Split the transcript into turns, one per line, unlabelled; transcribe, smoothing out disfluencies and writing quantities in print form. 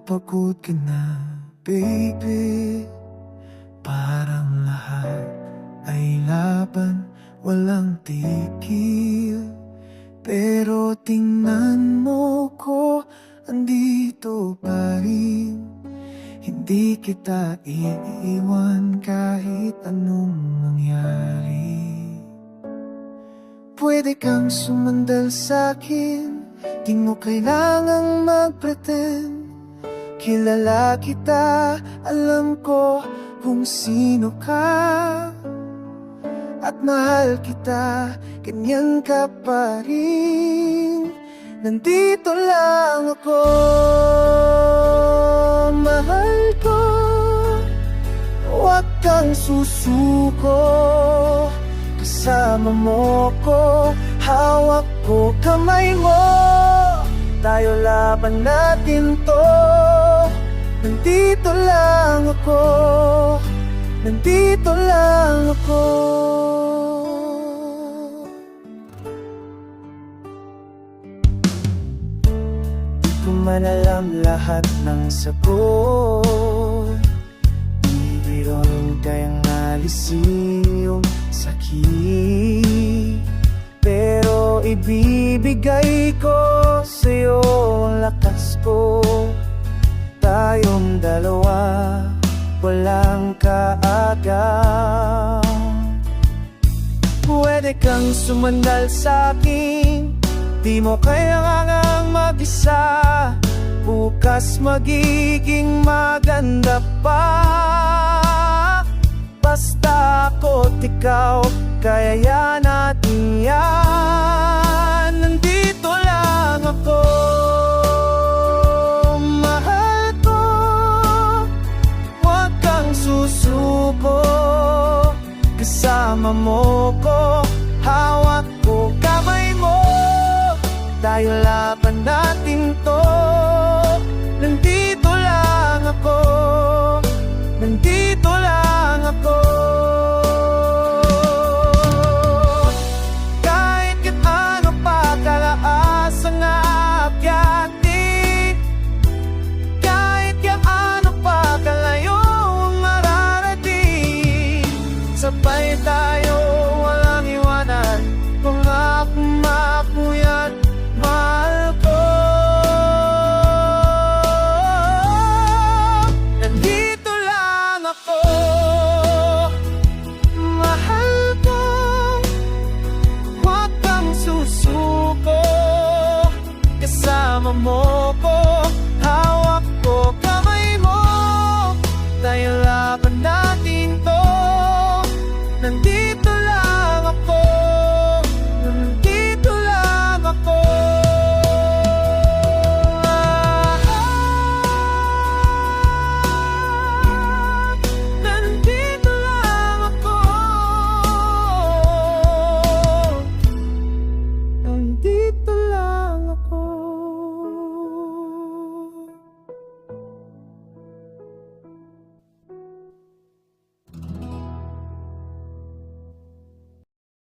pagod ka na, baby. Parang lahat ay laban, walang tigil. Pero tingnan mo ko, andito pa rin. Hindi kita iiwan kahit anong mangyari. Pwede kang sumandal sa'kin, di mo kailangang mag-pretend. Kilala kita, alam ko kung sino ka. At mahal kita, ganyan ka pa rin. Nandito lang ako, mahal ko. Huwag kang susuko, kasama mo ko. Hawak ko kamay mo, tayo laban natin to. Nandito lang ako, nandito lang ako. Di ko man alam lahat ng sagot, di rin kayang alisin yung sakit. Pero ibibigay ko sa'yo ang lakas ko. Tayong dalawa, walang kaagam. Pwede kang sumandal sa'kin, di mo kailangang mag-isa. Bukas magiging maganda pa. Basta ako't ikaw, kaya natin yan. Nandito lang ako, mahal ko. Huwag kang susuko, kasama mo ko. Hawak ko kamay mo, tayo laban natin to. Nandito lang ako, nandito lang ako. Kahit gaano pa kalaas ang aakyati, kahit gaano pa kalayo ang mararating, sabay tayo, walang iwanan. Pangako yan, mahal ko. Nandito lang ako, mahal ko. Huwag kang susuko, kasama mo ko.